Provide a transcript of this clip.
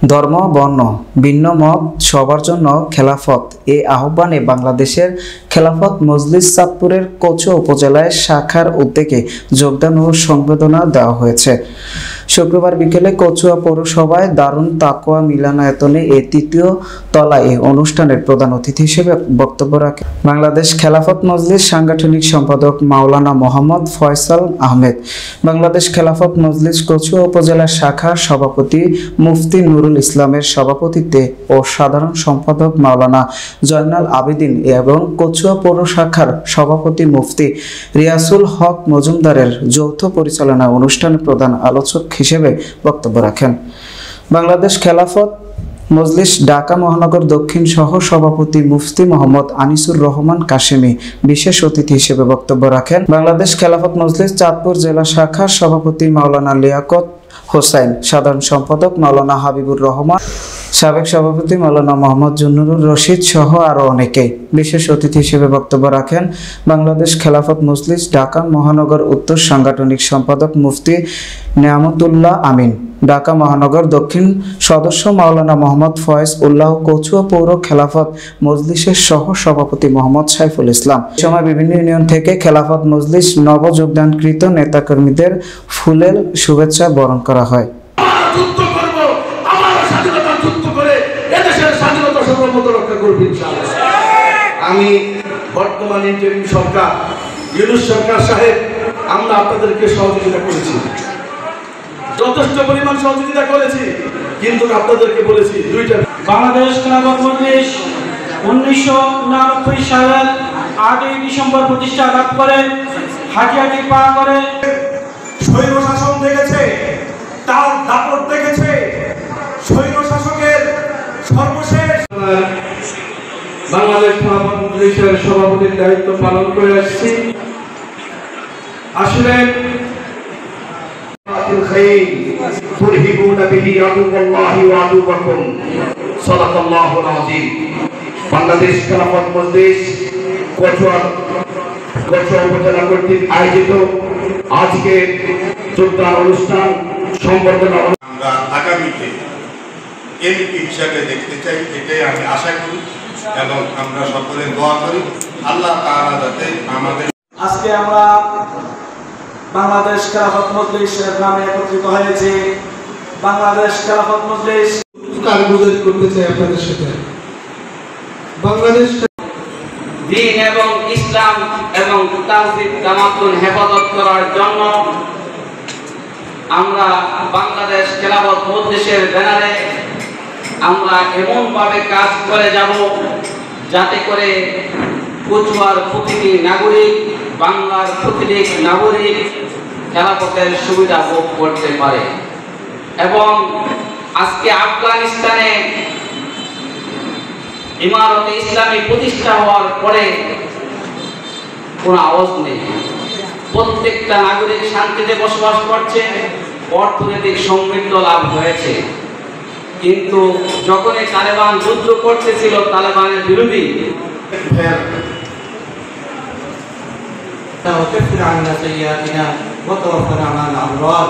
ধর্ম বর্ণ ভিন্ন মত সবার জন্য খেলাফত এই আহ্বানে বাংলাদেশের খেলাফত মজলিস চাঁদপুরের কচুয়া উপজেলায় শাখার উদ্যোগে যোগদান ও সংবর্ধনা দেওয়া হয়েছে। শুক্রবার বিকেলে কচুয়া পৌরসভায় দারুন তাকওয়া মিলনায়তনে এই তৃতীয় তলায় এই অনুষ্ঠানের প্রধান অতিথি হিসেবে বক্তব্য রাখেন বাংলাদেশ খেলাফত মজলিস সাংগঠনিক সম্পাদক মাওলানা মোহাম্মদ ফয়সাল আহমেদ, বাংলাদেশ খেলাফত মজলিস কচুয়া উপজেলা শাখার সভাপতি মুফতি নুরুল ইসলামের সভাপতিত্বে ও সাধারণ সম্পাদক মাওলানা জয়নাল আবেদিন এবং কচুয়া পৌর শাখার সভাপতি মুফতি রিয়াসুল হক মজুমদারের যৌথ পরিচালনায় অনুষ্ঠানে প্রধান আলোচক হিসেবে বক্তব্য রাখেন। বাংলাদেশ খেলাফত মজলিস ঢাকা মহানগর দক্ষিণ সহ সভাপতি মুফতি মোহাম্মদ আনিসুর রহমান কাশেমি বিশেষ অতিথি হিসেবে বক্তব্য রাখেন। বাংলাদেশ খেলাফত মজলিস চাঁদপুর জেলা শাখার সভাপতি মাওলানা লিয়াকত হোসেন, সাধারণ সম্পাদক মাওলানা হাবিবুর রহমান, সাবেক সভাপতি মাওলানা মোহাম্মদ জুন্নুরুর রশিদ সহ আরো অনেকেই বিশেষ অতিথি হিসেবে বক্তব্য রাখেন। বাংলাদেশ খেলাফত মজলিস ঢাকা মহানগর উত্তর সাংগঠনিক সম্পাদক মুফতি নিয়ামতুল্লাহ আমিন, ঢাকা মহানগর দক্ষিণ সদস্য মাওলানা মোহাম্মদ ফয়েজ উল্লাহ, কচুয়া পৌর খেলাফত মজলিসের সহ সভাপতি মোহাম্মদ সাইফুল ইসলাম। এই সময় বিভিন্ন ইউনিয়ন থেকে খেলাফত মজলিস নব যোগদানকৃত নেতাকর্মীদের ফুলেল শুভেচ্ছা বরণ করা হয়। আমি বর্তমান ইন্টারিম সরকার ইউনূস সরকার সাহেব, আমরা আপনাদেরকে সহযোগিতা করেছি, যথেষ্ট পরিমাণ সহযোগিতা করেছি, কিন্তু আপনাদেরকে বলেছি দুইটা। বাংলাদেশ খেলাফত মজলিস 1999 সালের 8ই ডিসেম্বর প্রতিষ্ঠা লাভ করে হাঁটি পা করে স্বৈর শাসন দেখেছে, তার দাপট দেখেছে, স্বৈর শাসকের সর্বশেষ বাংলাদেশ খেলাফত মজলিসের সভাপতির দায়িত্ব পালন করে আসছি। আসলে বাংলাদেশ খেলাফত মজলিস কচুয়া উপজেলা কর্তৃক আয়োজিত আজকে যোগদান অনুষ্ঠান সংবর্ধনা আমরা আগামীতে এমপি হিসাবে দেখতে চাই, এটাই আমি আশা করি এবং আমরা সকলে দোয়া করি আল্লাহ তাআলা যাতে আমাদের। আজকে আমরা বাংলাদেশ খেলাফত মজলিসের নামে একত্রিত হয়েছে। বাংলাদেশ খেলাফত মজলিস কারগুজারি করতে চাই আপনাদের সাথে। বাংলাদেশ দ্বীন এবং ইসলাম এবং তাহজিব তামাদ্দুন হেফাজত করার জন্য আমরা বাংলাদেশ খেলাফত মজলিসের ব্যানারে আমরা এমনভাবে কাজ করে যাব যাতে করে কচুয়ার প্রতিটি নাগরিক, বাংলার প্রতিটি নাগরিক খেলাফতের সুবিধা ভোগ করতে পারে। এবং আজকে আফগানিস্তানে ইমারতে ইসলামী প্রতিষ্ঠা হওয়ার পরে কোনো আওয়াজ নেই, প্রত্যেকটা নাগরিক শান্তিতে বসবাস করছে, অর্থনৈতিক সমৃদ্ধ লাভ হয়েছে। কিন্তু যখনই তালেবান যুদ্ধ করতেছিল তালেবানের বিরোধী وكفر عنا سيئاتنا وتوفنا مع الأبرار